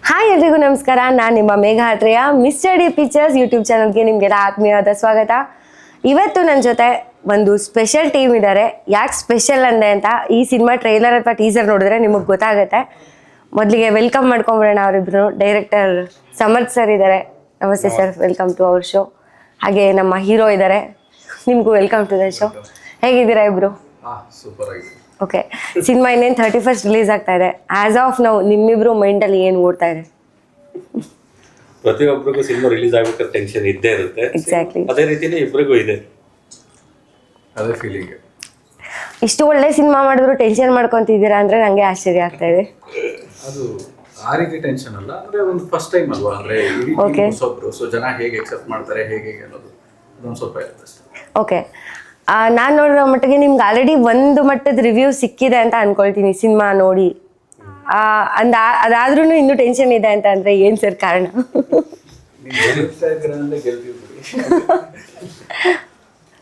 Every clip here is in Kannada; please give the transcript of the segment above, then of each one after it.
ಹಾಯ್ ಎಲ್ರಿಗೂ ನಮಸ್ಕಾರ. ನಾನು ನಿಮ್ಮ Megha Athreya. Mister D pictures YouTube ಚಾನಲ್ಗೆ ನಿಮಗೆಲ್ಲ ಆತ್ಮೀಯವಾದ ಸ್ವಾಗತ. ಇವತ್ತು ನನ್ನ ಜೊತೆ ಒಂದು ಸ್ಪೆಷಲ್ ಟೀಮ್ ಇದ್ದಾರೆ. ಯಾಕೆ ಸ್ಪೆಷಲ್ ಅಂದೆ ಅಂತ ಈ ಸಿನಿಮಾ ಟ್ರೈಲರ್ ಅಥವಾ ಟೀಸರ್ ನೋಡಿದ್ರೆ ನಿಮಗೆ ಗೊತ್ತಾಗುತ್ತೆ. ಮೊದಲಿಗೆ ವೆಲ್ಕಮ್ ಮಾಡ್ಕೊಂಬಿಡೋಣ ಅವರಿಬ್ರು. ಡೈರೆಕ್ಟರ್ ಸಮರ್ಥ್ ಸರ್ ಇದ್ದಾರೆ. ನಮಸ್ತೆ sir, welcome to our show. ಹಾಗೆ ನಮ್ಮ ಹೀರೋ ಇದ್ದಾರೆ. ನಿಮಗೂ ವೆಲ್ಕಮ್ ಟು ದ ಶೋ. ಹೇಗಿದ್ದೀರಾ ಇಬ್ರು? ಸೂಪರ್ ಆಗಿದೆ. ಓಕೆ, ಸಿನಿಮಾ ಇನ್ನೇನು 31st ರಿಲೀಸ್ ಆಗ್ತಾ ಇದೆ. ಆಸ್ ಆಫ್ ನಾವು ನಿಮ್ಮಿಬ್ರು ಮೈಂಡಲ್ಲಿ ಏನು ಓಡ್ತಾ ಇದೆ? ಪ್ರತಿಯೊಬ್ಬರಿಗೂ ಸಿನಿಮಾ ರಿಲೀಸ್ ಆಗ್ಬೇಕಾದ್ರೆ ಟೆನ್ಷನ್ ಇದ್ದೇ ಇರುತ್ತೆ. ಎಕ್ಸಾಕ್ಟ್ಲಿ ಅದೇ ರೀತಿನೇ ಇಬ್ಬರಿಗೂ ಇದೆ, ಅದೇ ಫೀಲಿಂಗ್. ಇಷ್ಟು ಒಳ್ಳೆ ಸಿನಿಮಾ ಮಾಡಿದ್ರು ಟೆನ್ಷನ್ ಮಾಡ್ಕೊಂತಿದ್ದೀರಾ ಅಂದ್ರೆ ನಂಗೆ ಆಶ್ಚರ್ಯ ಆಗ್ತಾ ಇದೆ. ಅದು ಆ ರೀತಿ ಟೆನ್ಷನ್ ಅಲ್ಲ, ಅಂದ್ರೆ ಒಂದು ಫಸ್ಟ್ ಟೈಮ್ ಅಲ್ವಾ, ಅಂದ್ರೆ ಹೊಸೊಬ್ರು, ಸೊ ಜನ ಹೇಗೆ ಎಕ್ಸೆಪ್ಟ್ ಮಾಡ್ತಾರೆ ಹೇಗೆ ಅನ್ನೋದು ಅದೊಂದು ಸ್ವಲ್ಪ ಇರುತ್ತೆ ಅಷ್ಟೇ. ಓಕೆ, ನಾನು ನೋಡಿರೋ ಮಟ್ಟಿಗೆ ನಿಮ್ಗೆ ಆಲ್ರೆಡಿ ಒಂದು ಮಟ್ಟದ ರಿವ್ಯೂ ಸಿಕ್ಕಿದೆ ಅಂತ ಅನ್ಕೊಳ್ತೀನಿ ಸಿನಿಮಾ ನೋಡಿ. ಅದಾದ್ರೂ ಇನ್ನೂ ಟೆನ್ಷನ್ ಇದೆ ಅಂತ ಅಂದ್ರೆ ಏನ್ ಸರ್ ಕಾರಣ?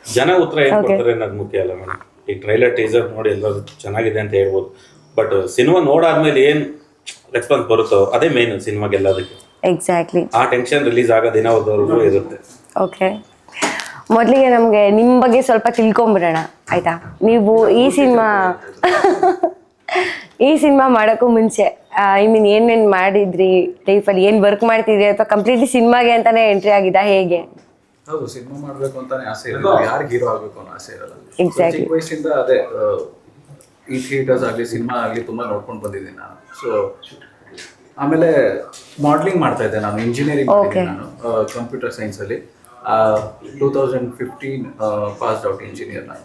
ಜನ ಉತ್ತರ ಏನ್ ಕೊಡ್ತಾರೆ ಅನ್ನೋದು ಮುಖ್ಯ ಅಲ್ಲ ಮೇಡಮ್. ಈ ಟ್ರೈಲರ್ ಟೀಸರ್ ನೋಡಿ ಎಲ್ಲರೂ ಚೆನ್ನಾಗಿದೆ ಅಂತ ಹೇಳ್ಬೋದು, ಬಟ್ ಸಿನಿಮಾ ನೋಡಾದ್ಮೇಲೆ ಏನ್ ರೆಸ್ಪಾನ್ಸ್ ಬರುತ್ತೋ ಅದೇ ಮೇನ್ ಸಿನಿಮಾಗೆಲ್ಲದಕ್ಕೆ. ಎಕ್ಸಾಕ್ಟ್ಲಿ, ಆ ಟೆನ್ಷನ್ ರಿಲೀಸ್ ಆಗೋ ದಿನವರೆಗೂ ಇರುತ್ತೆ. ಓಕೆ, ಮೊದಲಿಗೆ ನಮಗೆ ನಿಮ್ಮ ಬಗ್ಗೆ ಸ್ವಲ್ಪ ತಿಳ್ಕೊಂಬಿಡೋಣ ಆಯ್ತಾ? ನೀವು ಈ ಸಿನಿಮಾ ಮಾಡೋಕ್ಕೂ ಮುಂಚೆ ಐ ಮೀನ್ ಏನೇನು ಮಾಡಿದ್ರಿ ಲೈಫಲ್ಲಿ, ಏನು ವರ್ಕ್ ಮಾಡ್ತಿದ್ರಿ, ಅಥವಾ ಕಂಪ್ಲೀಟ್ಲಿ ಸಿನಿಮಾಗೆ ಅಂತಾನೆ ಎಂಟ್ರಿ ಆಗಿದಾ ಹೇಗೆ? ಹೌದು, ಸಿನಿಮಾ ಮಾಡ್ಬೇಕು ಅಂತಾನೆ ಆಸೆ ಇರಲ್ಲ, ಯಾರಿಗೆ ಹೀರೋ ಆಗ್ಬೇಕು ಅನ್ನೋ ಆಸೆ ಇರಲ್ಲ. ಎಕ್ಸಾಕ್ಟ್ಲಿ, ಚಿಕ್ಕ ವಯಸ್ಸಿಂದ ಅದೇ ಈ ಥಿಯೇಟರ್ಸ್ ಆಗಲಿ ಸಿನಿಮಾ ಆಗಲಿ ತುಂಬಾ ನೋಡ್ಕೊಂಡು ಬಂದಿದ್ದೀನಿ ನಾನು. ಸೊ ಆಮೇಲೆ ಮಾಡ್ಲಿಂಗ್ ಮಾಡ್ತಾ ಇದ್ದೆ ನಾನು, ಇಂಜಿನಿಯರಿಂಗ್ ಮಾಡಿದ್ದೀನಿ ನಾನು ಕಂಪ್ಯೂಟರ್ ಸೈನ್ಸಲ್ಲಿ. 2015 ಪಾಸ್ಡ್ ಔಟ್ ಇಂಜಿನಿಯರ್ ನಾನು.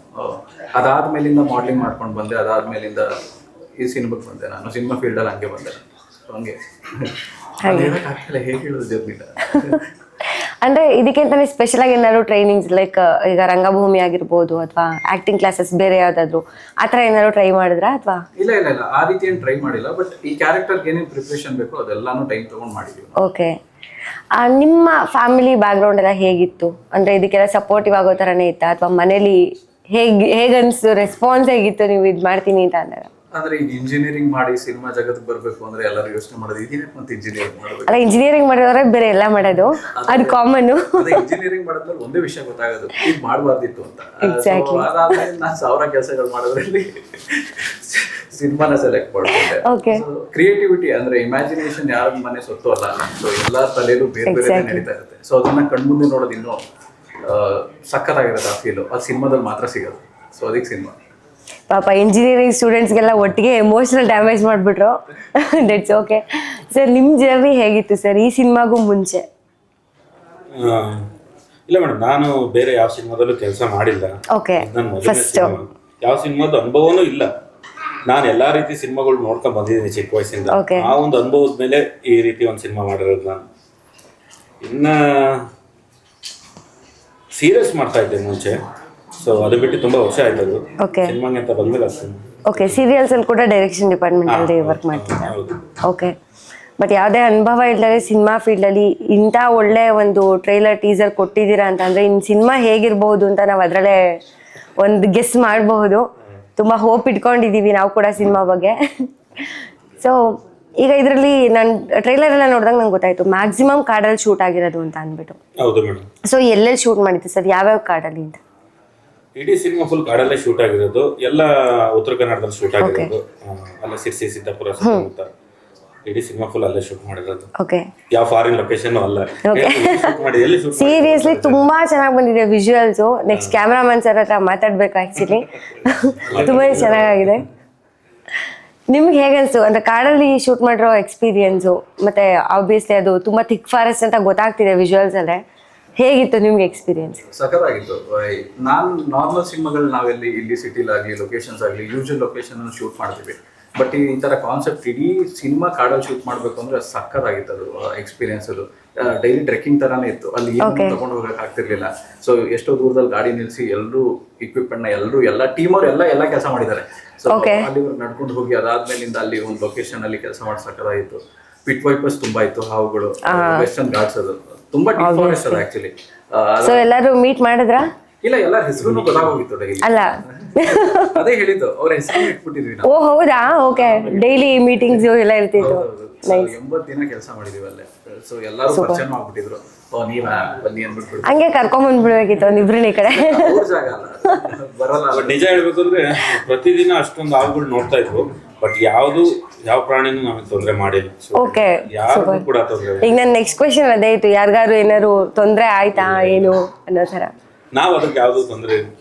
ಅದಾದ್ಮೇಲಿಂದ ಮಾಡ್ಲಿಂಗ್ ಮಾಡ್ಕೊಂಡು ಬಂದೆ. ಅದಾದ್ಮೇಲಿಂದ ಈ ಸಿನಿಮಾಗೆ ಬಂದೆ ನಾನು. ಸಿನಿಮಾ ಫೀಲ್ಡಲ್ಲಿ ಹಂಗೆ ಬಂದೆ ನಾನು. ಸೊ ಹಂಗೆ ಹೇಳಕ್ಕಾಗ್ತಿಲ್ಲ, ಹೇಗೆ ಹೇಳೋದು ಜರ್ನಿಲ್ಲ. ಅಂದ್ರೆ ಇದಕ್ಕಿಂತಾನೆ ಸ್ಪೆಷಲ್ ಆಗಿ ಏನಾದ್ರು ಟ್ರೈನಿಂಗ್ಸ್ ಲೈಕ್ ಈಗ ರಂಗಭೂಮಿ ಆಗಿರ್ಬೋದು ಅಥವಾ ಆಕ್ಟಿಂಗ್ ಕ್ಲಾಸಸ್ ಬೇರೆ ಯಾವ್ದಾದ್ರು ಆ ಥರ ಏನಾದ್ರು ಟ್ರೈ ಮಾಡಿದ್ರಾ ಅಥವಾ? ಇಲ್ಲ ಇಲ್ಲ ಇಲ್ಲ, ಆ ರೀತಿ ಏನು ಟ್ರೈ ಮಾಡಿಲ್ಲ. ಬಟ್ ಈ ಕ್ಯಾರೆಕ್ಟರ್ಗೆ ಏನೇನು ಪ್ರಿಪ್ರೇಷನ್ ಬೇಕು ಅದೆಲ್ಲಾನು ಟೈಮ್ ತಗೊಂಡು ಮಾಡಿದ್ವಿ. ಓಕೆ, ನಿಮ್ಮ ಫ್ಯಾಮಿಲಿ ಬ್ಯಾಕ್ಗ್ರೌಂಡ್ ಎಲ್ಲ ಹೇಗಿತ್ತು? ಅಂದ್ರೆ ಇದಕ್ಕೆಲ್ಲ ಸಪೋರ್ಟಿವ್ ಆಗೋ ಥರನೇ ಇತ್ತಾ ಅಥವಾ ಮನೇಲಿ ಹೇಗನ್ಸ್ತು, ರೆಸ್ಪಾನ್ಸ್ ಹೇಗಿತ್ತು ನೀವು ಇದು ಮಾಡ್ತೀನಿ ಅಂತ ಅಂದಾಗ? ಅಂದ್ರೆ ಈಗ ಇಂಜಿನಿಯರಿಂಗ್ ಮಾಡಿ ಸಿನಿಮಾ ಜಗತ್ತಿಗೆ ಬರ್ಬೇಕು ಅಂದ್ರೆ ಎಲ್ಲರೂ ಯೋಚನೆ ಮಾಡೋದು ಇದೇ ಮತ್ತೆ ಇಂಜಿನಿಯರಿಂಗ್ ಮಾಡಬೇಕು. ಅಲ್ಲ, ಇಂಜಿನಿಯರಿಂಗ್ ಮಾಡಿದವ್ರೆ ಬೇರೆ ಎಲ್ಲ ಮಾಡೋದು, ಅದು ಕಾಮನ್. ಅದೇ ಇಂಜಿನಿಯರಿಂಗ್ ಮಾಡಿದ್ಮೇಲೆ ಒಂದೇ ವಿಷಯ ಗೊತ್ತಾಗೋದು, ಇದು ಮಾಡಬಾರ್ದಿತ್ತು ಅಂತ. ಅದಾದ್ಮೇಲೆ ನಾನು 1000 ಕೆಲಸಗಳು ಮಾಡೋದ್ರಲ್ಲಿ ಸಿನಿಮಾನ ಸೆಲೆಕ್ಟ್ ಮಾಡ್ಕೊಂಡೆ. ಕ್ರಿಯೇಟಿವಿಟಿ ಅಂದ್ರೆ ಇಮ್ಯಾಜಿನೇಷನ್ ಯಾರ ಮನೆ ಸೊತ್ತು ಅಲ್ಲ. ಸೊ ಎಲ್ಲಾ ತಲೆಯಲ್ಲೂ ಬೇರೆ ಬೇರೆ ನಡೀತಾ ಇರುತ್ತೆ. ಸೊ ಅದನ್ನ ಕಣ್ಮುಂದೆ ನೋಡೋದು ಇನ್ನೂ ಸಖತ್ತಾಗಿರುತ್ತೆ. ಆ ಫೀಲು ಅದು ಸಿನಿಮಾದಲ್ಲಿ ಮಾತ್ರ ಸಿಗೋದು. ಸೊ ಅದಕ್ಕೆ ಸಿನಿಮಾ. ಪಾಪ ಇಂಜಿನಿಯರಿಂಗ್ ಸ್ಟೂಡೆಂಟ್ಸ್ಗೆಲ್ಲ ಒಟ್ಟಿಗೆ ಎಮೋಷನಲ್ ಡ್ಯಾಮೇಜ್ ಮಾಡಿಬಿಟ್ರು. That's okay. ಸರ್, ನಿಮ್ಮ ಜರ್ನಿ ಹೇಗಿತ್ತು ಸರ್ ಈ ಸಿನಿಮಾಗೂ ಮುಂಚೆ? ಇಲ್ಲ ಮೇಡಮ್, ನಾನು ಬೇರೆ ಯಾವ ಸಿನಿಮಾದಲ್ಲೂ ಕೆಲಸ ಮಾಡಿಲ್ಲ. ಓಕೆ, ಫಸ್ಟ್ ಯಾವ ಸಿನಿಮಾದ ಅನುಭವನೂ ಇಲ್ಲ. ನಾನು ಎಲ್ಲಾ ರೀತಿ ಸಿನಿಮಾಗಳು ನೋಡ್ಕೊಂಡ್ ಬಂದಿದ್ದೀನಿ ಚಿಕ್ಕ ವಯಸ್ಸಿಂದ. ಆ ಒಂದು ಅನುಭವದ ಮೇಲೆ ಈ ರೀತಿ ಒಂದು ಸಿನಿಮಾ ಮಾಡಿರೋದು. ನಾನು ಇನ್ನ ಸೀರಿಯಸ್ ಮಾಡ್ತಾ ಇದ್ದೆ ಮುಂಚೆ. ಸೊ ಅದು ಬಿಟ್ಟು ತುಂಬಾ ವರ್ಷ ಆಯ್ತು ಅದು ಸಿನಿಮಾಗೆ ಅಂತ ಬಂದ್ಮೇಲೆ. ಓಕೆ, ಸೀರಿಯಲ್ಸ್ ಅಲ್ಲಿ ಕೂಡ ಡೈರೆಕ್ಷನ್ ಡಿಪಾರ್ಟ್ಮೆಂಟ್ ಅಲ್ಲಿ ವರ್ಕ್ ಮಾಡ್ತಿದ್ದೆ. ಓಕೆ, ಬಟ್ ಯಾವುದೇ ಅನುಭವ ಇಲ್ಲದೆ ಸಿನಿಮಾ ಫೀಲ್ಡಲ್ಲಿ ಇಂಥ ಒಳ್ಳೆ ಒಂದು ಟ್ರೈಲರ್ ಟೀಸರ್ ಕೊಟ್ಟಿದ್ದೀರಾ ಅಂತಂದರೆ ಇನ್ನು ಸಿನಿಮಾ ಹೇಗಿರ್ಬೋದು ಅಂತ ನಾವು ಅದರಲ್ಲೇ ಒಂದು ಗೆಸ್ ಮಾಡಬಹುದು. ತುಂಬ ಹೋಪ್ ಇಟ್ಕೊಂಡಿದ್ದೀವಿ ನಾವು ಕೂಡ ಸಿನಿಮಾ ಬಗ್ಗೆ. ಸೊ ಈಗ ಇದರಲ್ಲಿ ನಾನು ಟ್ರೈಲರ್ ಎಲ್ಲ ನೋಡಿದಾಗ ನಂಗೆ ಗೊತ್ತಾಯಿತು ಮ್ಯಾಕ್ಸಿಮಮ್ ಕಾಡಲ್ಲಿ ಶೂಟ್ ಆಗಿರೋದು ಅಂತ ಅಂದ್ಬಿಟ್ಟು. ಹೌದು ಮೇಡಮ್. ಸೊ ಎಲ್ಲೆಲ್ಲಿ ಶೂಟ್ ಮಾಡಿತ್ತು ಸರ್, ಯಾವ್ಯಾವ ಕಾಡಲ್ಲಿ ಅಂತ? ಇಡೀ ಸಿನಿಮಾ ಫುಲ್ ಕಾಡಲ್ಲೇ ಶೂಟ್ ಆಗಿರೋದು. ಎಲ್ಲ ಉತ್ತರ ಕನ್ನಡದಲ್ಲಿ ಶೂಟ್ ಆಗಿರೋದು. ಅಲ್ಲ ಸಿರ್ಸಿ, ಸಿದ್ದಾಪುರ ಸುತ್ತಮುತ್ತ ಇಡೀ ಸಿನಿಮಾ ಫುಲ್ ಅಲ್ಲೇ ಶೂಟ್ ಮಾಡಿರೋದು. ಓಕೆ, ಯಾವ ಫಾರಿನ್ ಲೊಕೇಶನ್ ಅಲ್ಲ. ಸೀರಿಯಸ್ಲಿ ತುಂಬಾ ಚೆನ್ನಾಗಿ ಬಂದಿದೆ ವಿಜುವಲ್ಸು. ನೆಕ್ಸ್ಟ್ ಕ್ಯಾಮ್ರಾಮನ್ ಸರ್ ಹತ್ರ ಮಾತಾಡ್ಬೇಕು ಆಕ್ಚುಲಿ. ತುಂಬಾ ಚೆನ್ನಾಗಿದೆ. ನಿಮ್ಗೆ ಹೇಗನ್ಸ್ತು ಅಂದ್ರೆ ಕಾಡಲ್ಲಿ ಶೂಟ್ ಮಾಡಿರೋ ಎಕ್ಸ್ಪೀರಿಯನ್ಸು? ಮತ್ತೆ ಆಬ್ವಿಯಸ್ಲಿ ಅದು ತುಂಬಾ ಥಿಕ್ ಫಾರೆಸ್ಟ್ ಅಂತ ಗೊತ್ತಾಗ್ತಿದೆ ವಿಜುವಲ್ಸ್ ಅಲ್ಲೇ. ಹೇಗಿತ್ತು ನಿಮ್ಗೆ ಎಕ್ಸ್ಪೀರಿಯನ್ಸ್? ಸಖತ್ತಾಗಿತ್ತು. ನಾನು ನಾರ್ಮಲ್ ಸಿನಿಮಾಗಳು ನಾವೆಲ್ಲಿ ಇಲ್ಲಿ ಸಿಟಿಲಾಗಲಿ ಲೊಕೇಶನ್ಸ್ ಆಗಲಿ ಯೂಶುವಲ್ ಲೊಕೇಶನ್ ಶೂಟ್ ಮಾಡ್ತೀವಿ. ಬಟ್ ಈ ಥರ ಕಾನ್ಸೆಪ್ಟ್ ಇಡೀ ಸಿನಿಮಾ ಕಾಡಲ್ಲಿ ಶೂಟ್ ಮಾಡಬೇಕು ಅಂದ್ರೆ ಸಖತ್ತಾಗಿತ್ತು ಅದು ಎಕ್ಸ್ಪೀರಿಯನ್ಸ್. ಅದು ಡೈಲಿ ಟ್ರೆಕ್ಕಿಂಗ್ ಥರನೇ ಇತ್ತು. ಅಲ್ಲಿ ಏನು ತಗೊಂಡು ಹೋಗಕ್ಕೆ ಆಗ್ತಿರ್ಲಿಲ್ಲ. ಸೊ ಎಷ್ಟೋ ದೂರದಲ್ಲಿ ಗಾಡಿ ನಿಲ್ಲಿಸಿ ಎಲ್ಲರೂ ಇಕ್ವಿಪ್ಮೆಂಟ್ನ ಎಲ್ಲ ಟೀಮವ್ರು ಎಲ್ಲ ಕೆಲಸ ಮಾಡಿದ್ದಾರೆ. ಸೊ ಅಲ್ಲಿವರೆಗೆ ನಡ್ಕೊಂಡು ಹೋಗಿ ಅದಾದ್ಮೇಲಿಂದ ಅಲ್ಲಿ ಒಂದು ಲೊಕೇಶನ್ ಅಲ್ಲಿ ಕೆಲಸ ಮಾಡಿ ಸಖತ್ತಾಗಿತ್ತು. ಪಿಟ್ ವೈಪರ್ಸ್ ತುಂಬಾ ಇತ್ತು, ಹಾವುಗಳು, ವೆಸ್ಟರ್ನ್ ಘಾಟ್ಸ್, ಅದು ತುಂಬಾ ಡಿಫಾರೆಸ್ಟ್ ಅದು ಆಕ್ಚುಲಿ. ಸೊ ಎಲ್ಲರೂ ಮೀಟ್ ಮಾಡಿದ್ರಾ? ಇಲ್ಲ ಎಲ್ಲ ಹೆಸರು ಗೊತ್ತಾಗೋಗಿತ್ತು ಡೈಲಿ. ಅಲ್ಲ ಅದೇ ಹೇಳಿದ್ದು ಅವ್ರ ಹೆಸರು ಇಟ್ಬಿಟ್ಟಿದ್ವಿ ನಾವು. ಓ ಹೌದಾ, ಓಕೆ. ಡೈಲಿ ಮೀಟಿಂಗ್ಸ್ ಎಲ್ಲ ಇರ್ತಿತ್ತು. 80 ದಿನ ಕೆಲಸ ಮಾಡಿದೀವಿ ಅಲ್ಲೇ. ಸೊ ಎಲ್ಲರೂ ಪರಿಚಯ ಮಾಡ್ಬಿಟ್ಟಿದ್ರು. ಓ ನೀವ ಬನ್ನಿ ಅಂದ್ಬಿಟ್ಬಿಟ್ಟು ಹಂಗೆ ಕರ್ಕೊಂಡ್ ಬಂದ್ಬಿಡ್ಬೇಕಿತ್ತು ಒಂದಿಬ್ರನ್ನ ಈ ಕಡೆ. ಅವ್ರ ಜಾಗ ಅಲ್ಲ, ಬರಲ್ಲ. ಬಟ್ ನಿಜ ಹೇಳ್ಬೇಕು ಅಂದ್ರೆ ಪ್ರತಿದಿನ ಅಷ್ಟೊಂದು ಹಾವುಗಳು ನೋಡ್ತಾ ಇದ್ವು, ಬಟ್ ಯಾವ ಪ್ರಾಣಿನೂ ನಮಗೆ ತೊಂದರೆ ಮಾಡಿಲ್ಲ. ಓಕೆ, ಯಾರು ಕೂಡ ತೊಂದರೆ. ಈಗ ನನ್ನ ನೆಕ್ಸ್ಟ್ ಕ್ವೆಶನ್ ಅದೇ ಇತ್ತು, ಯಾರಿಗಾರು ಏನಾದ್ರು ತೊಂದರೆ ಆಯ್ತಾ ಏನು ಅನ್ನೋ ತರ. ನಾವು ಅದಕ್ಕೆ ಯಾವ್ದು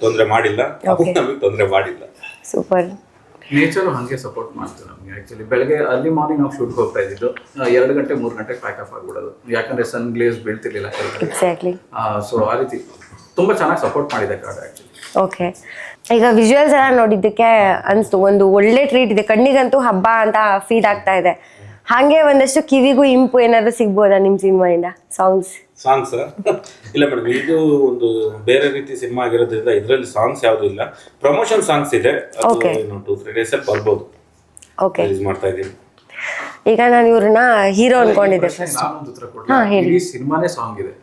ತೊಂದರೆ ಮಾಡಿಲ್ಲ, ನಮಗೆ ತೊಂದರೆ ಮಾಡಿಲ್ಲ. ಸೂಪರ್. ನೇಚರ್ ಹಂಗೆ ಸಪೋರ್ಟ್ ಮಾಡ್ತು ನಮ್ಗೆ. ಆಕ್ಚುಲಿ ಬೆಳಗ್ಗೆ ಅರ್ಲಿ ಮಾರ್ನಿಂಗ್ ನಾವು ಶೂಟ್ ಹೋಗ್ತಾ ಇದ್ದಿದ್ದು 2 ಗಂಟೆ 3 ಗಂಟೆಗೆ ಪ್ಯಾಕ್ ಅಪ್ ಆಗ್ಬಿಡೋದು, ಯಾಕಂದ್ರೆ ಸನ್ ಗ್ಲೇಸ್ ಬೀಳ್ತಿರ್ಲಿಲ್ಲ ಕೆಳಗಡೆ. ಎಕ್ಸಾಕ್ಟ್ಲಿ. ಸೊ ಆ ರೀತಿ ತುಂಬಾ ಚೆನ್ನಾಗಿ ಸಪೋರ್ಟ್ ಮಾಡಿದೆ ಕಾಡು ಆಕ್ಚುಲಿ. ಓಕೆ, ಈಗ ವಿಜುವಲ್ಸ್ ಎಲ್ಲ ನೋಡಿದ್ದಕ್ಕೆ ಅನಿಸ್ತು ಒಂದು ಒಳ್ಳೆ ಟ್ರೀಟ್ ಇದೆ, ಕಣ್ಣಿಗಂತೂ ಹಬ್ಬ ಅಂತ ಫೀಲ್ ಆಗ್ತಾ ಇದೆ. ಹಾಗೆ ಒಂದಷ್ಟು ಕಿವಿಗೂ ಇಂಪು ಏನಾದ್ರು ಸಿಗ್ಬೋದಾ ನಿಮ್ಮ ಸಿನಿಮಾಯಿಂದ? ಸಾಂಗ್ಸ್ ಇಲ್ಲ ಮೇಡಮ್, ಇದು ಒಂದು ಬೇರೆ ರೀತಿ ಸಿನಿಮಾ ಆಗಿರೋದ್ರಿಂದ ಇದರಲ್ಲಿ ಸಾಂಗ್ಸ್ ಯಾವ್ದು ಇಲ್ಲ. ಪ್ರಮೋಷನ್ ಸಾಂಗ್ಸ್ ಇದೆ, 2-3 ಡೇಸ್ ಅಲ್ಲಿ ಬರ್ಬೋದು. ಓಕೆ, ರಿಲೀಸ್ ಮಾಡ್ತಾ ಇದ್ದೀನಿ. ಈಗ ನಾನು ಇವ್ರನ್ನ ಹೀರೋ ಅನ್ಕೊಂಡಿದ್ದೆ ಫಸ್ಟ್. ನಾನೊಂದು ಉತ್ತರ ಕೊಡ್ತೀನಿ. ಇಡೀ ಸಿನಿಮಾನೇ ಸಾಂಗ್ ಇದೆ,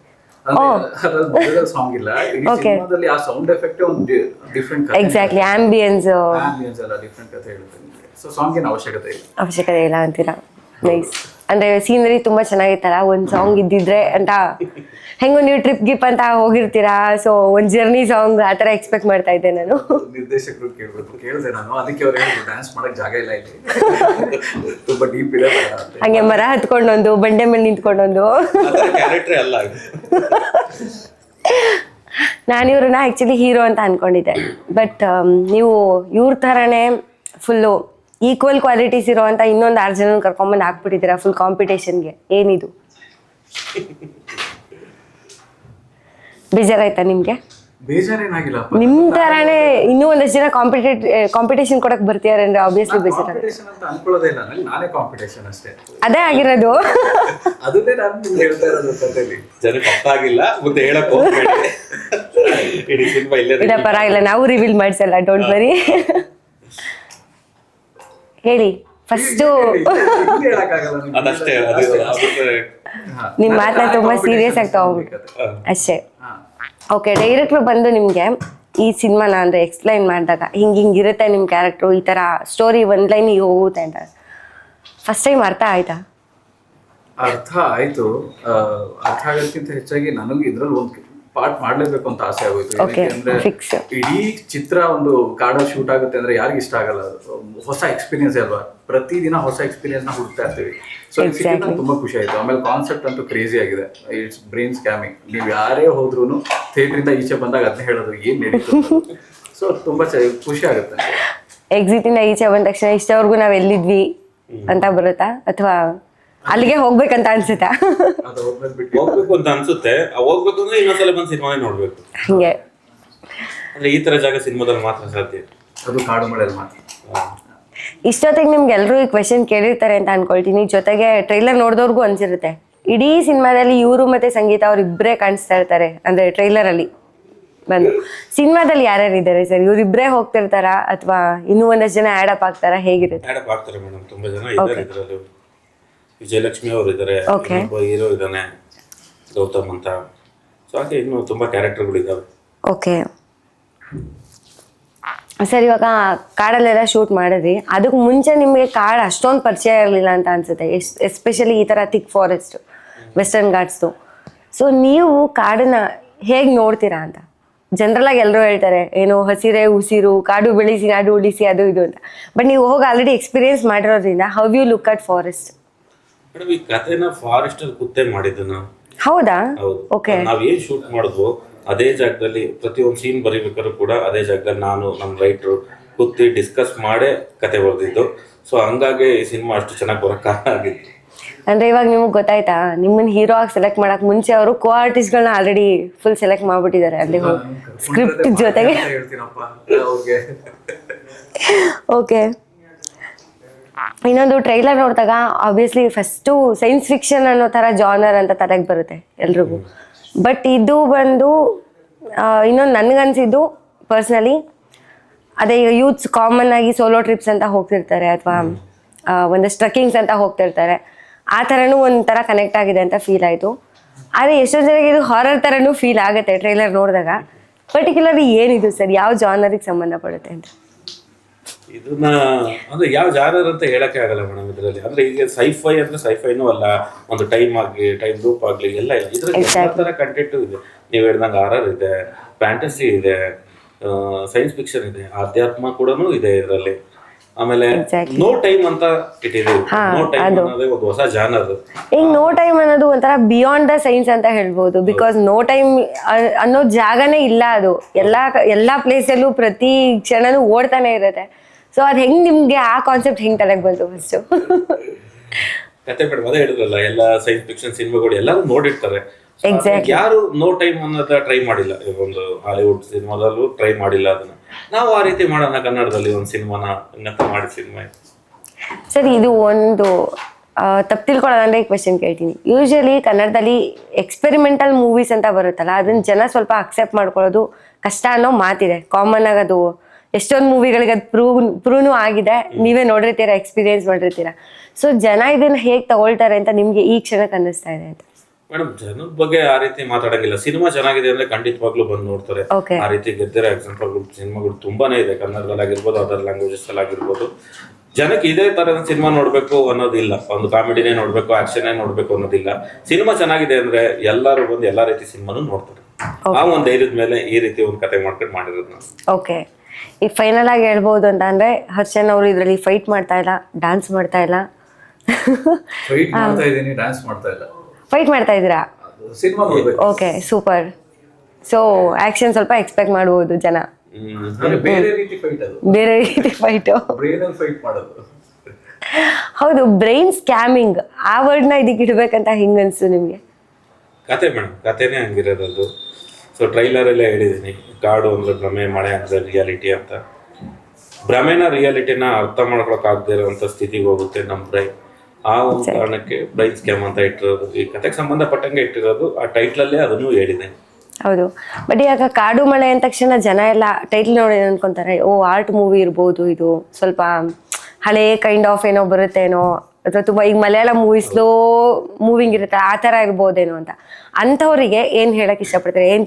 ಅದ್ರಲ್ಲಿ ಸಾಂಗ್ ಇಲ್ಲ. ಇಡೀ ಸಿನಿಮಾದಲ್ಲಿ ಆ ಸೌಂಡ್ ಎಫೆಕ್ಟ್ ಒಂದು ಡಿಫ್ರೆಂಟ್. ಎಕ್ಸಾಕ್ಟ್ಲಿ, ಆಂಬಿಯನ್ಸ್ ಎಲ್ಲ ಡಿಫ್ರೆಂಟ್ ಕಥೆ ಹೇಳುತ್ತೆ. ಸೊ ಸಾಂಗ್ ಏನು ಅವಶ್ಯಕತೆ ಇಲ್ಲ ಅಂತೀರಾ? ನೈಸ್. ಅಂದ್ರೆ ಸೀನರಿ ತುಂಬಾ ಚೆನ್ನಾಗಿತ್ತಲ್ಲ, ಒಂದ್ ಸಾಂಗ್ ಇದ್ದಿದ್ರೆ ಅಂತ. ಹೆಂಗೋ ನೀವು ಟ್ರಿಪ್ ಗಿಪ್ ಅಂತ ಹೋಗಿರ್ತೀರಾ, ಸೊ ಒಂದ್ ಜರ್ನಿ ಸಾಂಗ್ ಆತರ ಎಕ್ಸ್ಪೆಕ್ಟ್ ಮಾಡ್ತಾ ಇದ್ದೆ ನಾನು. ನಿರ್ದೇಶಕರು ಕೇಳಿದೆ ನಾನು, ಅದಕ್ಕೆ ಅವ್ರು ಡ್ಯಾನ್ಸ್ ಮಾಡಕ್ ಜಾಗ ಇಲ್ಲ ಇಲ್ಲಿ, ತುಂಬಾ ಡೀಪ್ ಇದೆ. ಹಂಗೆ ಮರ ಹತ್ಕೊಂಡೊಂದು, ಬಂಡೆ ಮೇಲೆ ನಿಂತ್ಕೊಂಡೊಂದು. ಕ್ಯಾರೆಕ್ಟರ್ ಅಲ್ಲ. ನಾನು ಇವ್ರನ್ನ ಆಕ್ಚುಲಿ ಹೀರೋ ಅಂತ ಅನ್ಕೊಂಡಿದ್ದೆ, ಬಟ್ ನೀವು ಇವ್ರ ಥರನೇ ಫುಲ್ಲು ಈಕ್ವಲ್ ಕ್ವಾಲಿಟೀಸ್ ಇರೋವಂಥ ಇನ್ನೊಂದು 6 ಜನ ಕರ್ಕೊಂಬಂದು ಹಾಕ್ಬಿಟ್ಟಿದ್ದೀರಾ ಫುಲ್ ಕಾಂಪಿಟೇಷನ್ಗೆ. ಏನಿದು ಬೇಜಾರಾಯ್ತಾ ನಿಮ್ಗೆ? ಬೇಜಾರೇನಾಗಿಲ್ಲ. ನಿಮ್ ತರಾನೇ ಇನ್ನೂ ಒಂದಷ್ಟು ಜನ ಕಾಂಪಿಟೇಷನ್ ಕೊಡಕ್ ಬರ್ತಿದಾರೆ ಅಂದ್ರೆ ಆಬ್ವಿಯಸ್ಲಿ ಬೇಜಾರ ಅಂತ ಅನ್ಕೊಳ್ಳೋದೇ ಇಲ್ಲ. ನನಗೆ ಕಾಂಪಿಟೇಷನ್ ಅಷ್ಟೇ, ಅದೇ ಆಗಿರೋದು. ಅದನ್ನೇ ನಾನು ನಿಮ್ಗೆ ಹೇಳ್ತಾ ಇರೋದು ಕಥೆಯಲ್ಲಿ. ಜನಕ್ಕೆ ಅರ್ಥ ಆಗಿಲ್ಲ, ಮುಂದೆ ಹೇಳಕ್ ಹೋಗ್ಬೇಡಿ. ಇಡೀ ಸಿನಿಮಾ ಇಲ್ಲೇ ಇಲ್ಲ ಪರವಾಗಿಲ್ಲ, ನಾವು ರಿವೀಲ್ ಮಾಡ್ಸಲ್ಲ, ಡೋಂಟ್ ವರಿ. ಹೇಳಿ ಫಸ್ಟು. ಅದಷ್ಟೇ, ನಿಮ್ ಮಾತನ್ನ ತುಂಬಾ ಸೀರಿಯಸ್ ಆಗಿ ತಗೋಬೇಕು ಅಷ್ಟೇ. ಓಕೆ, ಡೈರೆಕ್ಟ್ರು ಬಂದು ನಿಮ್ಗೆ ಈ ಸಿನಿಮಾನ ಅಂದ್ರೆ ಎಕ್ಸ್ಪ್ಲೈನ್ ಮಾಡಿದಾಗ ಹಿಂಗಿರುತ್ತೆ ನಿಮ್ಮ ಕ್ಯಾರೆಕ್ಟ್ರು, ಈ ತರ ಸ್ಟೋರಿ ಒಂದ್ ಲೈನಿಗೆ ಹೋಗುತ್ತೆ ಅಂತ ಫಸ್ಟ್ ಟೈಮ್ ಅರ್ಥ ಆಯ್ತಾ? ಅರ್ಥ ಆಯ್ತು. ಅರ್ಥ ಆಗೋದಕ್ಕಿಂತ ಹೆಚ್ಚಾಗಿ ನನಗೆ ಇದ್ರಲ್ಲಿ ಒಂದು ಪಾರ್ಟ್ ಮಾಡ್ಲೇಬೇಕು ಅಂತ ಆಸೆ ಆಗೋಯ್ತು. ಅಂದ್ರೆ ಇಡೀ ಚಿತ್ರ ಒಂದು ಕಾಡಲ್ಲಿ ಶೂಟ್ ಆಗುತ್ತೆ ಅಂದ್ರೆ ಯಾರಿಗ ಇಷ್ಟ ಆಗಲ್ಲ? ಹೊಸ ಎಕ್ಸ್ಪೀರಿಯನ್ಸ್ ಅಲ್ವಾ, ಪ್ರತಿದಿನ ಹೊಸ ಎಕ್ಸ್ಪೀರಿಯನ್ಸ್ ನ ಹುಡುಕ್ತಾ ಇರ್ತೀವಿ. ಸೊ ತುಂಬಾ ಖುಷಿ ಆಯ್ತು. ಆಮೇಲೆ ಕಾನ್ಸೆಪ್ಟ್ ಅಂತೂ ಕ್ರೇಜಿ ಆಗಿದೆ. It's brain scamming. ನೀವು ಯಾರೇ ಹೋದ್ರೂ ಥಿಯೇಟರ್ ಇಂದ ಈಚೆ ಬಂದಾಗ ಅದನ್ನ ಹೇಳೋದು ಏನ್ ನಡೀತು. ಸೊ ತುಂಬಾ ಖುಷಿ ಆಗುತ್ತೆ. ಎಕ್ಸಿಟ್ ಇಂದ ಈಚೆ ಬಂದ ತಕ್ಷಣ ಇಷ್ಟವರೆಗೂ ನಾವ್ ಎಲ್ಲಿದ್ವಿ ಅಂತ ಬರುತ್ತಾ, ಅಥವಾ ಅಲ್ಲಿಗೆ ಹೋಗ್ಬೇಕಂತ ಅನ್ಸುತ್ತಾ? ಹೋಗ್ಬೇಕು ಅಂತ ಅನ್ಸುತ್ತೆ. ಹೋಗ್ಬೇಕು ಅಂದ್ರೆ ಇನ್ನೊಂದ್ಸಲ ಬಂದು ಸಿನಿಮಾನೇ ನೋಡ್ಬೇಕು. ಹಂಗೆ ಅಂದ್ರೆ ಈ ತರ ಜಾಗ ಸಿನಿಮಾದಲ್ಲಿ ಮಾತ್ರ ಸಾಧ್ಯ, ಅದು ಕಾಡು ಮಳೆಯಲ್ಲಿ ಮಾತ್ರ. ಇಷ್ಟೊತ್ತಿಗೆ ನಿಮ್ಗೆ ಎಲ್ಲರೂ ಈ ಕ್ವೆಶನ್ ಕೇಳಿರ್ತಾರೆ ಅಂತ ಅನ್ಕೊಳ್ತೀನಿ. ಜೊತೆಗೆ ಟ್ರೈಲರ್ ನೋಡಿದವ್ರಿಗೂ ಅನ್ಸಿರುತ್ತೆ ಇಡೀ ಸಿನಿಮಾದಲ್ಲಿ ಇವರು ಮತ್ತೆ ಸಂಗೀತ ಅವ್ರು ಇಬ್ಬರೇ ಕಾಣಿಸ್ತಾ ಇರ್ತಾರೆ. ಅಂದ್ರೆ ಟ್ರೈಲರ್ ಅಲ್ಲಿ ಬಂದು ಸಿನಿಮಾದಲ್ಲಿ ಯಾರ್ಯಾರು ಇದ್ದಾರೆ ಸರ್? ಇವ್ರಿಬ್ರೇ ಹೋಗ್ತಿರ್ತಾರಾ ಅಥವಾ ಇನ್ನೂ ಒಂದಷ್ಟು ಜನ ಆಡ್ ಅಪ್ ಆಗ್ತಾರಾ? ಹೇಗಿರುತ್ತೆ? ಆಡ್ ಅಪ್ ಆಗ್ತಾರೆ ಮೇಡಮ್, ತುಂಬಾ ಜನ ಇದ್ದಾರೆ ಇದರಲ್ಲಿ. ವಿಜಯಲಕ್ಷ್ಮಿ ಅವರು ಇದ್ದಾರೆ, ಹೀರೋ ಇದ್ದಾನೆ ಗೌತಮ್ ಅಂತ. ಸೊ ಹಾಗೆ ಇನ್ನು ತುಂಬಾ ಕ್ಯಾರೆಕ್ಟರ್ಗಳು ಇದಾವೆ. ಓಕೆ ಸರ್, ಇವಾಗ ಕಾಡಲ್ಲೆಲ್ಲ ಶೂಟ್ ಮಾಡಿದ್ರಿ, ಅದಕ್ಕೆ ಮುಂಚೆ ನಿಮಗೆ ಕಾಡು ಅಷ್ಟೊಂದು ಪರಿಚಯ ಇರಲಿಲ್ಲ ಅಂತ ಅನ್ಸುತ್ತೆ, ಎಸ್ಪೆಷಲಿ ಈ ಥರ ಥಿಕ್ ಫಾರೆಸ್ಟ್ ವೆಸ್ಟರ್ನ್ ಘಾಟ್ಸ್ದು. ಸೊ ನೀವು ಕಾಡನ್ನ ಹೇಗೆ ನೋಡ್ತೀರಾ ಅಂತ? ಜನರಲ್ ಆಗಿ ಎಲ್ಲರೂ ಹೇಳ್ತಾರೆ ಏನೋ ಹಸಿರೇ ಉಸಿರು, ಕಾಡು ಬೆಳೆಸಿ ನಾಡು ಉಳಿಸಿ, ಅದು ಇದು ಅಂತ. ಬಟ್ ನೀವು ಹೋಗಿ ಆಲ್ರೆಡಿ ಎಕ್ಸ್ಪೀರಿಯನ್ಸ್ ಮಾಡಿರೋದ್ರಿಂದ how you look at forest? Madam, ಈ ಕಥೆನ ಫಾರೆಸ್ಟ್ ಅಲ್ಲಿ ಕೂತೇ ಮಾಡಿದ್ದು ನಾವು. ಹೌದಾ? ಓಕೆ. ನಾವ್ ಏನ್ ಶೂಟ್ ಮಾಡಿದ್ವು ಅದೇ ಜಾಗದಲ್ಲಿ ಪ್ರತಿಯೊಂದು ಸೀನ್ ಬರೀಬೇಕಾದ್ರೂ ಕೂಡ ಅದೇ ಜಾಗದಲ್ಲಿ ನಾನು ನಮ್ಮ ರೈಟ್ರು ಕೂತಿ ಡಿಸ್ಕಸ್ ಮಾಡೇ ಕತೆ ಬರೆದಿದ್ದು. ಸೊ ಹಂಗಾಗಿ ಈ ಸಿನಿಮಾ ಅಷ್ಟು ಚೆನ್ನಾಗಿ ಬರೋಕ್ ಕಾರಣ ಆಗಿತ್ತು. ಅಂದ್ರೆ ಇವಾಗ ನಿಮ್ಗೆ ಗೊತ್ತಾಯ್ತಾ, ನಿಮ್ಮನ್ನ ಹೀರೋ ಆಗಿ ಸೆಲೆಕ್ಟ್ ಮಾಡಕ್ ಮುಂಚೆ ಅವರು ಕೋ ಆರ್ಟಿಸ್ಟ್ಗಳನ್ನ ಆಲ್ರೆಡಿ ಫುಲ್ ಸೆಲೆಕ್ಟ್ ಮಾಡ್ಬಿಟ್ಟಿದ್ದಾರೆ ಅಲ್ಲಿ ಸ್ಕ್ರಿಪ್ಟ್ ಜೊತೆಗೆ. ಓಕೆ, ಇನ್ನೊಂದು ಟ್ರೈಲರ್ ನೋಡಿದಾಗ ಆಬ್ವಿಯಸ್ಲಿ ಫಸ್ಟು ಸೈನ್ಸ್ ಫಿಕ್ಷನ್ ಅನ್ನೋ ಥರ ಜಾನರ್ ಅಂತ ತರಕ್ಕೆ ಬರುತ್ತೆ ಎಲ್ರಿಗೂ. ಬಟ್ ಇದು ಬಂದು ಇನ್ನೊಂದು ನನಗನ್ಸಿದ್ದು ಪರ್ಸ್ನಲಿ, ಅದೇ ಯೂತ್ಸ್ ಕಾಮನ್ ಆಗಿ ಸೋಲೋ ಟ್ರಿಪ್ಸ್ ಅಂತ ಹೋಗ್ತಿರ್ತಾರೆ ಅಥವಾ ಒಂದಷ್ಟು ಟ್ರಕ್ಕಿಂಗ್ಸ್ ಅಂತ ಹೋಗ್ತಿರ್ತಾರೆ, ಆ ಥರನೂ ಒಂಥರ ಕನೆಕ್ಟ್ ಆಗಿದೆ ಅಂತ ಫೀಲ್ ಆಯಿತು. ಆದರೆ ಎಷ್ಟೋ ಜನಕ್ಕೆ ಇದು ಹಾರರ್ ಥರನೂ ಫೀಲ್ ಆಗುತ್ತೆ ಟ್ರೈಲರ್ ನೋಡಿದಾಗ. ಪರ್ಟಿಕ್ಯುಲರ್ಲಿ ಏನಿದು ಸರ್, ಯಾವ ಜಾನರಿಗೆ ಸಂಬಂಧಪಡುತ್ತೆ ಅಂತ? ಇದನ್ನ ಅಂದ್ರೆ ಯಾವ ಜಾನರ್ ಅಂತ ಹೇಳಕ್ಕೆ ಆಗಲ್ಲ ಮೇಡಮ್ ಇದರಲ್ಲಿ. ಅಂದ್ರೆ ಈಗ ಸೈಫೈ ಅಂದ್ರೆ ಸೈಫೈನೂ ಅಲ್ಲ, ಒಂದು ಟೈಮ್ ಆಗ್ಲಿ, ಟೈಮ್ ಲೂಪ್ ಆಗ್ಲಿ, ಎಲ್ಲ ಇಲ್ಲ. ಇದ್ರಲ್ಲಿ ಎಲ್ಲ ತರ ಕಂಟೆಂಟು ಇದೆ. ನೀವು ಹೇಳ್ದಂಗೆ ಹಾರರ್ ಇದೆ, ಫ್ಯಾಂಟಸಿ ಇದೆ, ಸೈನ್ಸ್ ಫಿಕ್ಷನ್ ಇದೆ, ಆಧ್ಯಾತ್ಮ ಕೂಡ ಇದೆ ಇದರಲ್ಲಿ. ಆಮೇಲೆ ನೋ ಟೈಮ್ ಅಂತ ಇಟ್ಟಿದೆ. ನೋ ಟೈಮ್ ಅನ್ನೋದೇ ಒಂದು ಹೊಸ ಜಾನರ್. ಈಗ ನೋ ಟೈಮ್ ಅನ್ನೋದು ಒಂಥರ ಬಿಯಾಂಡ್ ದ ಸೈನ್ಸ್ ಅಂತ ಹೇಳ್ಬೋದು. ಬಿಕಾಸ್ ನೋ ಟೈಮ್ ಅನ್ನೋ ಜಾಗನೇ ಇಲ್ಲ. ಅದು ಎಲ್ಲಾ ಪ್ಲೇಸಲ್ಲೂ ಪ್ರತಿ ಕ್ಷಣನೂ ಓಡ್ತಾನೆ ಇರುತ್ತೆ. ಸೊ ಅದ್ ಹೆಂಗ್ ನಿಮ್ಗೆ ಆ ಕಾನ್ಸೆಪ್ಟ್ ಹೆಂಗ್ ತಲೆಗೆ ಬಂತು ಫಸ್ಟ್? ಕತೆ ಮೇಡಮ್ ಅದೇ ಹೇಳಿದ್ರಲ್ಲ, ಎಲ್ಲ ಸೈನ್ಸ್ ಫಿಕ್ಷನ್ ಸಿನಿಮಾಗಳು ಎಲ್ಲರೂ ನೋಡಿರ್ತಾರೆ. Exactly. ಯಾರು ನೋ ಟೈಮ್ ಅನ್ನೋದ ಟ್ರೈ ಮಾಡಿಲ್ಲ. ಒಂದು ಹಾಲಿವುಡ್ ಸಿನಿಮಾದಲ್ಲೂ ಟ್ರೈ ಮಾಡಿಲ್ಲ ಅದನ್ನ. ನಾವು ಆ ರೀತಿ ಮಾಡೋಣ ಕನ್ನಡದಲ್ಲಿ ಒಂದು ಸಿನಿಮಾನ ಹಂಗಂತ ಮಾಡಿ ಸಿನಿಮಾ. ಸರ್, ಇದು ಒಂದು ತಪ್ಪು ತಿಳ್ಕೊಳ್ಳೋದಂದ್ರೆ ಈ ಕ್ವೆಶನ್ ಕೇಳ್ತೀನಿ. ಯೂಶಲಿ ಕನ್ನಡದಲ್ಲಿ ಎಕ್ಸ್ಪೆರಿಮೆಂಟಲ್ ಮೂವೀಸ್ ಅಂತ ಬರುತ್ತಲ್ಲ, ಅದನ್ನ ಜನ ಸ್ವಲ್ಪ ಅಕ್ಸೆಪ್ಟ್ ಮಾಡ್ಕೊಳ್ಳೋದು ಕಷ್ಟ ಅನ್ನೋ ಮಾತಿದೆ. ಕಾಮನ್ ಆಗಿ ಅದು ಎಷ್ಟೊಂದು ಮೂವಿಗಳಿಗೆ ಅದು ಪ್ರೂವ್ನು ಆಗಿದೆ. ನೀವೇ ನೋಡಿರ್ತೀರಾ, ಎಕ್ಸ್ಪೀರಿಯನ್ಸ್ ಮಾಡಿರ್ತೀರಾ. ಸೊ ಜನ ಇದನ್ನ ಹೇಗೆ ತಗೊಳ್ತಾರೆ ಅಂತ ನಿಮ್ಗೆ ಈ ಕ್ಷಣಕ್ಕೆ ಅನ್ನಿಸ್ತಾ ಇದೆ ಅಂತ? ಮೇಡಮ್, ಜನದ ಬಗ್ಗೆ ಆ ರೀತಿ ಮಾತಾಡಂಗಿಲ್ಲ. ಸಿನಿಮಾ ಚೆನ್ನಾಗಿದೆ ಅಂದ್ರೆ ಖಂಡಿತವಾಗ್ಲೂ ಬಂದು ನೋಡ್ತಾರೆ. ಆ ರೀತಿ ಗೆದ್ದಿರೋ ಎಕ್ಸಾಂಪಲ್ಗಳು ಸಿನಿಮಾಗಳು ತುಂಬಾನೇ ಇದೆ, ಕನ್ನಡದಲ್ಲಿ ಆಗಿರ್ಬೋದು, ಅದರ್ ಲ್ಯಾಂಗ್ವೇಜಸ್ ಅಲ್ಲಿ ಆಗಿರ್ಬೋದು. ಜನಕ್ಕೆ ಇದೇ ತರದ ಸಿನಿಮಾ ನೋಡ್ಬೇಕು ಅನ್ನೋದಿಲ್ಲ, ಒಂದು ಕಾಮಿಡಿನೇ ನೋಡ್ಬೇಕು, ಆಕ್ಷನ್ನೇ ನೋಡ್ಬೇಕು ಅನ್ನೋದಿಲ್ಲ. ಸಿನಿಮಾ ಚೆನ್ನಾಗಿದೆ ಅಂದ್ರೆ ಎಲ್ಲರೂ ಬಂದು ಎಲ್ಲಾ ರೀತಿ ಸಿನಿಮಾನು ನೋಡ್ತಾರೆ. ಆ ಒಂದು ಧೈರ್ಯದ ಮೇಲೆ ಈ ರೀತಿ ಒಂದು ಕತೆ ಮಾಡ್ಕೊಂಡು ಮಾಡಿರೋದು ನಾವು. ಓಕೆ, ಈಗ ಫೈನಲ್ ಆಗಿ ಹೇಳ್ಬೋದು ಅಂತ ಅಂದ್ರೆ, ಹರ್ಷನ್ ಅವರು ಇದರಲ್ಲಿ ಫೈಟ್ ಮಾಡ್ತಾ ಇಲ್ಲ, ಡ್ಯಾನ್ಸ್ ಮಾಡ್ತಾ ಇಲ್ಲ. ಫೈಟ್ ಮಾಡ್ತಾ ಇದ್ದೀನಿ, ಡ್ಯಾನ್ಸ್ ಮಾಡ್ತಾ ಇಲ್ಲ. ಫೈಟ್ ಮಾಡ್ತಾ ಇದ್ದೀರಾ? ಸಿನಿಮಾ ನೋಡ್ಬೇಕು. Okay, super. ಸೊ ಆಕ್ಷನ್ ಸ್ವಲ್ಪ ಎಕ್ಸ್ಪೆಕ್ಟ್ ಮಾಡ್ಬೋದು ಜನ. ಬೇರೆ ರೀತಿ ಫೈಟ್, ಅದು ಬೇರೆ ರೀತಿ ಫೈಟ್, ಬ್ರೈನ್ ಅಲ್ಲಿ ಫೈಟ್ ಮಾಡೋದು. ಹೌದು, ಬ್ರೈನ್ ಸ್ಕ್ಯಾಮಿಂಗ್ ಆ ವರ್ಡ್ನ ಇದಕ್ಕೆ ಇಡ್ಬೇಕಂತ ಹಿಂಗ ಅನ್ಸು ನಿಮ್ಗೆ? ಕತೆ ಮೇಡಮ್, ಕತೆನೇ ಹಂಗಿರೋದು. ಸೊ ಟ್ರೈಲರಲ್ಲೇ ಹೇಳಿದ್ದೀನಿ, ಕಾಡು ಅಂದ್ರೆ ಭ್ರಮೆ, ಮಳೆ ಅಂದ್ರೆ ರಿಯಾಲಿಟಿ ಅಂತ. ಭ್ರಮೆನ ರಿಯಾಲಿಟಿನ ಅರ್ಥ ಮಾಡ್ಕೊಳಕ್ಕಾಗದೇ ಇರೋಂಥ ಸ್ಥಿತಿಗೆ ಹೋಗುತ್ತೆ ನಮ್ಮ ಬ್ರೈನ್. ಆ ಒಂದು ಕಾರಣಕ್ಕೆ ಬ್ರೈನ್ ಸ್ಕ್ಯಾಮ್ ಅಂತ ಇಟ್ಟಿರೋದು. ಈ ಕತೆಗೆ ಸಂಬಂಧಪಟ್ಟಂಗೆ ಇಟ್ಟಿರೋದು. ಆ ಟೈಟ್ಲಲ್ಲೇ ಅದನ್ನು ಹೇಳಿದೆ. ಹೌದು, ಬಟ್ ಈಗ ಕಾಡು ಮಳೆ ಅಂದ ತಕ್ಷಣ ಜನ ಎಲ್ಲ ಟೈಟ್ಲ್ ನೋಡಿ ಅನ್ಕೊಂತಾರೆ, ಓ ಆರ್ಟ್ ಮೂವಿ ಇರ್ಬೋದು, ಇದು ಸ್ವಲ್ಪ ಹಳೇ ಕೈಂಡ್ ಆಫ್ ಏನೋ ಬರುತ್ತೇನೋ, ಅಥವಾ ತುಂಬಾ ಈಗ ಮಲಯಾಳ ಮೂವಿ ಸ್ಲೋ ಮೂವಿಂಗ್ ಇರುತ್ತೆ ಆ ಥರ ಇರ್ಬೋದೇನೋ ಅಂತ. ಅಂಥವ್ರಿಗೆ ಏನು ಹೇಳಕ್ ಇಷ್ಟಪಡ್ತಾರೆ, ಏನು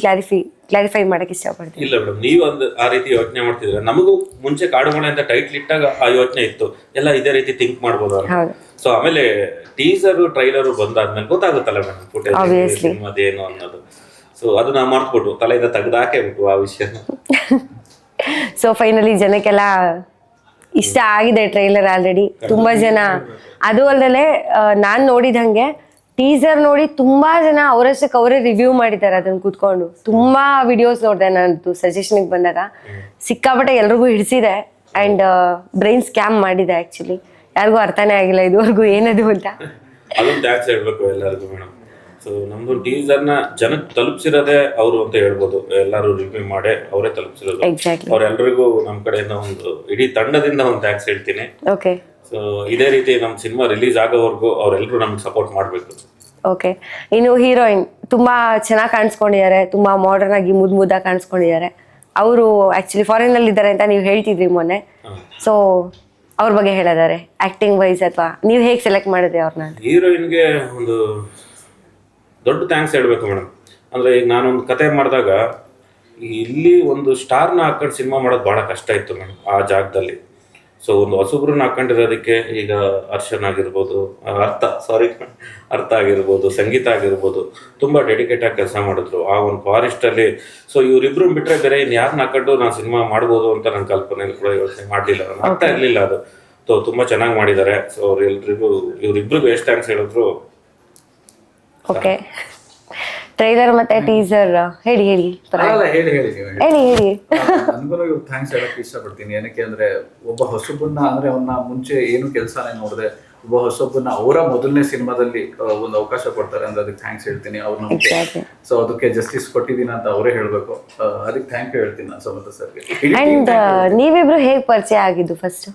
ಕ್ಲಾರಿಫೈ ಮಾಡಕ್ ಇಷ್ಟಪಡ್ತೀವಿ? ಇಲ್ಲ ಮೇಡಮ್, ನೀವು ಒಂದು ಆ ರೀತಿ ಯೋಚನೆ ಮಾಡ್ತಿದ್ರೆ, ನಮಗೂ ಮುಂಚೆ ಕಾಡು ಮಳೆ ಅಂತ ಟೈಟ್ಲ್ ಇಟ್ಟಾಗ ಆ ಯೋಚನೆ ಇತ್ತು, ಎಲ್ಲ ಇದೇ ರೀತಿ ಥಿಂಕ್ ಮಾಡ್ಬೋದು ಅಂತ. ಸೊ ಆಮೇಲೆ ಟೀಸರ್ ಟ್ರೈಲರ್ ಬಂದಾದ್ಮೇಲೆ ಗೊತ್ತಾಗುತ್ತಲ್ಲ ಮೇಡಮ್ ಫುಟೇಜ್ ಸಿನಿಮಾದೇನು ಅನ್ನೋದು. ಸೊ ಅದನ್ನ ಮಾಡ್ಬಿಟ್ಟು ತಲೆಯಿಂದ ತೆಗ್ದಾಕೆ ಬಿಟ್ಟು ಆ ವಿಷಯನ. ಸೊ ಫೈನಲಿ ಜನಕ್ಕೆಲ್ಲ ಇಷ್ಟ ಆಗಿದೆ ಟ್ರೈಲರ್ ಆಲ್ರೆಡಿ. ತುಂಬಾ ಜನ, ಅದು ಅಲ್ಲದೆ ನಾನ್ ನೋಡಿದಂಗೆ ಟೀಸರ್ ನೋಡಿ ತುಂಬಾ ಜನ ಅವರಷ್ಟಕ್ಕೆ ಅವರೇ ರಿವ್ಯೂ ಮಾಡಿದ್ದಾರೆ ಅದನ್ನ ಕೂತ್ಕೊಂಡು. ತುಂಬಾ ವಿಡಿಯೋಸ್ ನೋಡಿದೆ ನಾನು ಸಜೆಷನ್ಗೆ ಬಂದಾಗ. ಸಿಕ್ಕಾಪಟ್ಟೆ ಎಲ್ರಿಗೂ ಹಿಡಿಸಿದೆ ಅಂಡ್ ಬ್ರೈನ್ ಸ್ಕ್ಯಾಮ್ ಮಾಡಿದೆ. ಆಕ್ಚುಲಿ ಯಾರಿಗೂ ಅರ್ಥನೇ ಆಗಿಲ್ಲ ಇದುವರೆಗೂ ಏನದು ಅಂತ. ಅದೊಂದು ಟ್ಯಾಕ್ಸ್ ಹೇಳ್ಬೇಕು ಎಲ್ಲರಿಗೂ ಮೇಡಮ್. ಸೊ ನಮ್ದು ಟೀಸರ್ನ ಜನಕ್ಕೆ ತಲುಪಿಸಿರೋದೇ ಅವರು ಅಂತ ಹೇಳ್ಬೋದು. ಎಲ್ಲರೂ ರಿವ್ಯೂ ಮಾಡಿ ಅವರೇ ತಲುಪಿಸಿರೋದು. ಅವ್ರೆಲ್ರಿಗೂ ನಮ್ಮ ಕಡೆಯಿಂದ ಒಂದು ಇಡೀ ತಂಡದಿಂದ ಒಂದು ಟ್ಯಾಕ್ಸ್ ಹೇಳ್ತೀನಿ. ಓಕೆ, ಸೊ ಇದೇ ರೀತಿ ನಮ್ಮ ಸಿನಿಮಾ ರಿಲೀಸ್ ಆಗೋವರೆಗೂ ಅವರೆಲ್ಲರೂ ನಮ್ಗೆ ಸಪೋರ್ಟ್ ಮಾಡಬೇಕು. ಓಕೆ, ಇನ್ನು ಹೀರೋಯಿನ್ ತುಂಬಾ ಚೆನ್ನಾಗಿ ಕಾಣಿಸ್ಕೊಂಡಿದ್ದಾರೆ, ತುಂಬಾ ಮಾಡರ್ನ್ ಆಗಿ ಮುದ್ದಾಗಿ ಕಾಣಿಸ್ಕೊಂಡಿದ್ದಾರೆ. ಅವರು ಆಕ್ಚುಲಿ ಫಾರಿನ್ ಅಲ್ಲಿ ಇದ್ದಾರೆ ಅಂತ ನೀವು ಹೇಳ್ತಿದ್ರಿ ಮೊನ್ನೆ. ಸೊ ಅವ್ರ ಬಗ್ಗೆ ಹೇಳಿದ್ದಾರೆ ಆಕ್ಟಿಂಗ್ ವೈಸ್, ಅಥವಾ ನೀವು ಹೇಗೆ ಸೆಲೆಕ್ಟ್ ಮಾಡಿದ್ರಿ ಅವ್ರನ್ನ? ಹೀರೋಯಿನ್ಗೆ ಒಂದು ದೊಡ್ಡ ಥ್ಯಾಂಕ್ಸ್ ಹೇಳ್ಬೇಕು ಮೇಡಮ್. ಅಂದರೆ ಈಗ ನಾನೊಂದು ಕತೆ ಮಾಡಿದಾಗ ಇಲ್ಲಿ ಒಂದು ಸ್ಟಾರ್ನ ಹಾಕೊಂಡು ಸಿನಿಮಾ ಮಾಡೋದು ಭಾಳ ಕಷ್ಟ ಇತ್ತು ಮೇಡಮ್ ಆ ಜಾಗದಲ್ಲಿ. ಸೊ ಒಂದು ಹೊಸಬ್ರನ್ನ ಹಾಕೊಂಡಿರೋದಕ್ಕೆ ಈಗ ಹರ್ಷನ್ ಆಗಿರ್ಬೋದು, ಅರ್ಥ ಆಗಿರ್ಬೋದು, ಸಂಗೀತ ಆಗಿರ್ಬೋದು, ತುಂಬ ಡೆಡಿಕೇಟ್ ಆಗಿ ಕೆಲಸ ಮಾಡಿದ್ರು ಆ ಒಂದು ಫಾರೆಸ್ಟಲ್ಲಿ. ಸೊ ಇವರಿಬ್ರು ಬಿಟ್ಟರೆ ಬೇರೆ ಇನ್ನು ಯಾರನ್ನ ಹಾಕೊಂಡು ನಾನು ಸಿನಿಮಾ ಮಾಡ್ಬೋದು ಅಂತ ನನ್ನ ಕಲ್ಪನೆಯಲ್ಲಿ ಕೂಡ ಯೋಚನೆ ಮಾಡಲಿಲ್ಲ, ಆಗ್ತಾ ಇರಲಿಲ್ಲ ಅದು. ಸೊ ತುಂಬ ಚೆನ್ನಾಗಿ ಮಾಡಿದ್ದಾರೆ. ಸೊ ಇವರಿಬ್ರಿಗೂ ಎಷ್ಟು ಥ್ಯಾಂಕ್ಸ್ ಹೇಳಿದ್ರು. ಓಕೆ, ಟ್ರೈಲರ್ ಮತ್ತೆ ಟೀಸರ್ ಹೇಳಿ ಹೇಳಿ ನನ್ಗೂ ಥ್ಯಾಂಕ್ಸ್ ಹೇಳಕ್ ಇಷ್ಟಪಡ್ತೀನಿ. ಏನಕ್ಕೆ ಅಂದ್ರೆ ಒಬ್ಬ ಹೊಸಬನ್ನ ಅಂದ್ರೆ ಅವನ್ನ ಮುಂಚೆ ಏನು ಕೆಲಸನೇ ನೋಡಿದೆ, ಒಬ್ಬ ಹೊಸಬನ್ನ ಅವರ ಮೊದಲನೇ ಸಿನಿಮಾದಲ್ಲಿ ಒಂದು ಅವಕಾಶ ಕೊಡ್ತಾರೆ ಅಂದ್ರೆ ಅದಕ್ಕೆ ಥ್ಯಾಂಕ್ಸ್ ಹೇಳ್ತೀನಿ ಅವ್ರನ್ನ. ಸೊ ಅದಕ್ಕೆ ಜಸ್ಟಿಸ್ ಕೊಟ್ಟಿದ್ದೀನಿ ಅಂತ ಅವರೇ ಹೇಳ್ಬೇಕು. ಅದಕ್ಕೆ ಥ್ಯಾಂಕ್ ಯು ಹೇಳ್ತೀನಿ ನಾನು ಸಮಂತ ಸರ್ಗೆ. ಅಂಡ್ ನೀವಿಬ್ರು ಹೇಗೆ ಪರಿಚಯ ಆಗಿದ್ದು ಫಸ್ಟ್?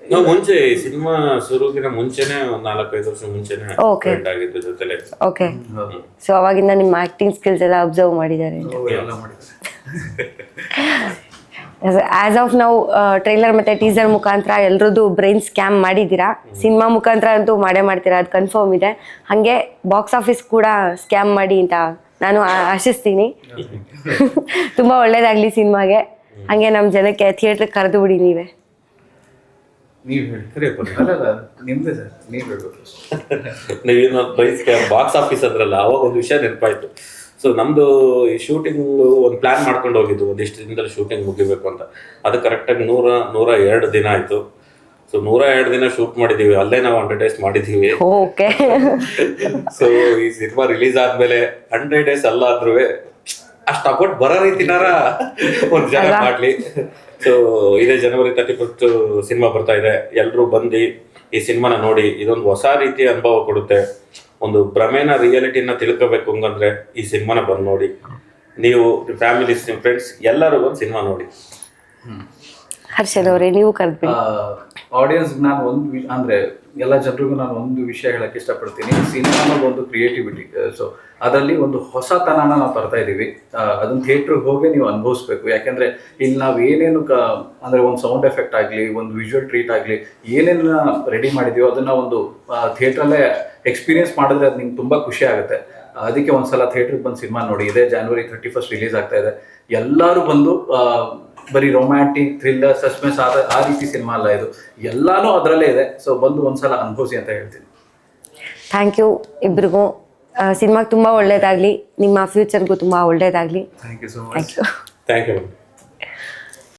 ನಾವು ಮುಂಚೆ ಸಿನಿಮಾ ಶುರುಗಿನ ಮುಂಚೆನೆ ಒಂದು 4-5 ವರ್ಷ ಮುಂಚೆನೆ ಫ್ರೆಂಡ್ ಆಗಿದ್ದು ಜೊತೆಲೆ. ಓಕೆ, ಸೊ ಅವಾಗಿಂದ ನಿಮ್ಮ ಆಕ್ಟಿಂಗ್ ಸ್ಕಿಲ್ಸ್ ಎಲ್ಲ ಅಬ್ಸರ್ವ್ ಮಾಡಿದ್ದಾರೆ. ಆಸ್ ಆಫ್ ನಾವು ಟ್ರೈಲರ್ ಮತ್ತೆ ಟೀಸರ್ ಮುಖಾಂತರ ಎಲ್ರದ್ದು ಬ್ರೈನ್ ಸ್ಕ್ಯಾಮ್ ಮಾಡಿದ್ದೀರಾ. ಸಿನಿಮಾ ಮುಖಾಂತರ ಅಂತೂ ಮಾಡೇ ಮಾಡ್ತೀರಾ, ಅದು ಕನ್ಫರ್ಮ್ ಇದೆ. ಹಾಗೆ ಬಾಕ್ಸ್ ಆಫೀಸ್ ಕೂಡ ಸ್ಕ್ಯಾಮ್ ಮಾಡಿ ಅಂತ ನಾನು ಆಶಿಸ್ತೀನಿ. ತುಂಬ ಒಳ್ಳೇದಾಗಲಿ ಸಿನಿಮಾಗೆ. ಹಂಗೆ ನಮ್ಮ ಜನಕ್ಕೆ ಥಿಯೇಟ್ರಿಗೆ ಕರೆದು ಬಿಡಿ ನೀವೇ. ನೀವು ಹೇಳಿ ಅಲ್ಲ ನಿಮ್ದೇ ಸರ್, ನೀವು ಹೇಳ್ಬೇಕು. ನೀವೇನೋ ಬಾಕ್ಸ್ ಆಫೀಸ್ ಅಂದ್ರಲ್ಲ, ಅವಾಗ ಒಂದು ವಿಷಯ ನೆನಪಾಯ್ತು. ಸೊ ನಮ್ದು ಈ ಶೂಟಿಂಗ್ ಒಂದು ಪ್ಲಾನ್ ಮಾಡ್ಕೊಂಡು ಹೋಗಿದ್ದು, ಒಂದಿಷ್ಟು ದಿನದಲ್ಲಿ ಶೂಟಿಂಗ್ ಮುಗಿಬೇಕು ಅಂತ. ಅದು ಕರೆಕ್ಟಾಗಿ 102 ದಿನ ಆಯ್ತು. ಸೊ 102 ದಿನ ಶೂಟ್ ಮಾಡಿದೀವಿ, ಅಲ್ಲೇ ನಾವು 100 days ಮಾಡಿದೀವಿ. ಓಕೆ. ಸೊ ಈ ಸಿನಿಮಾ ರಿಲೀಸ್ ಆದ್ಮೇಲೆ 100 days ಅಲ್ಲ ಅಂದ್ರೂ ಅಷ್ಟು ಅಕೌಂಟ್ ಬರೋ ರೀತಿನಾರ ಒಂದು ಜನ ಮಾಡ್ಲಿ. ಸೊ ಇದೇ January 31st ಸಿನಿಮಾ ಬರ್ತಾ ಇದೆ. ಎಲ್ಲರೂ ಬಂದು ಈ ಸಿನಿಮಾನ ನೋಡಿ, ಇದೊಂದು ಹೊಸ ರೀತಿಯ ಅನುಭವ ಕೊಡುತ್ತೆ. ಒಂದು ಭ್ರಮೆನ ರಿಯಾಲಿಟಿನ ತಿಳ್ಕೋಬೇಕು ಹಂಗಂದ್ರೆ ಈ ಸಿನಿಮಾನ ಬಂದು ನೋಡಿ. ನೀವು ಫ್ಯಾಮಿಲೀಸ್, ನಿಮ್ಮ ಫ್ರೆಂಡ್ಸ್ ಎಲ್ಲರೂ ಬಂದು ಸಿನಿಮಾ ನೋಡಿ. ಹರ್ಷದ್ ಅವರೇ, ನೀವು ಕರೆದ್ಬಿಡಿ. ಆಡಿಯನ್ಸ್ ನಾನು ಅಂದ್ರೆ ಎಲ್ಲ ಜನರಿಗೂ ನಾನು ಒಂದು ವಿಷಯ ಹೇಳಕ್ಕೆ ಇಷ್ಟಪಡ್ತೀನಿ. ಸಿನಿಮಾನ ಒಂದು ಕ್ರಿಯೇಟಿವಿಟಿ, ಸೊ ಅದರಲ್ಲಿ ಒಂದು ಹೊಸತನನ ನಾವು ತರ್ತಾ ಇದ್ದೀವಿ. ಅದನ್ನ ಥಿಯೇಟ್ರಿಗೆ ಹೋಗಿ ನೀವು ಅನುಭವಿಸ್ಬೇಕು. ಯಾಕೆಂದ್ರೆ ಇಲ್ಲಿ ನಾವು ಏನೇನು ಅಂದ್ರೆ ಒಂದು ಸೌಂಡ್ ಎಫೆಕ್ಟ್ ಆಗಲಿ, ಒಂದು ವಿಜುವಲ್ ಟ್ರೀಟ್ ಆಗಲಿ, ಏನೇನು ರೆಡಿ ಮಾಡಿದೀವೋ ಅದನ್ನ ಒಂದು ಥಿಯೇಟ್ರಲ್ಲೇ ಎಕ್ಸ್ಪೀರಿಯನ್ಸ್ ಮಾಡಿದ್ರೆ ಅದು ನಿಮ್ಗೆ ತುಂಬಾ ಖುಷಿ ಆಗುತ್ತೆ. ಅದಕ್ಕೆ ಒಂದ್ಸಲ ಥಿಯೇಟ್ರಿಗೆ ಬಂದು ಸಿನಿಮಾ ನೋಡಿ. ಇದೇ January 31st ರಿಲೀಸ್ ಆಗ್ತಾ ಇದೆ. ಎಲ್ಲರೂ ಬಂದು ಬರೀ ರೊಮ್ಯಾಂಟಿಕ್, ಥ್ರಿಲ್ಲರ್, ಸಸ್ಪೆನ್ಸ್ ಆ ರೀತಿ ಸಿನಿಮಾ ಅಲ್ಲ ಇದು, ಎಲ್ಲಾನು ಅದರಲ್ಲೇ ಇದೆ. ಸೊ ಬಂದು ಒಂದ್ಸಲ ಅನುಭವಿಸಿ ಅಂತ ಹೇಳ್ತೀನಿ. ಥ್ಯಾಂಕ್ ಯು ಇಬ್ರಿಗೂ. ಸಿನಿಮಾಗೆ ತುಂಬ ಒಳ್ಳೇದಾಗಲಿ, ನಿಮ್ಮ ಫ್ಯೂಚರ್ಗೂ ತುಂಬ ಒಳ್ಳೇದಾಗಲಿ. Thank you so much. Thank you.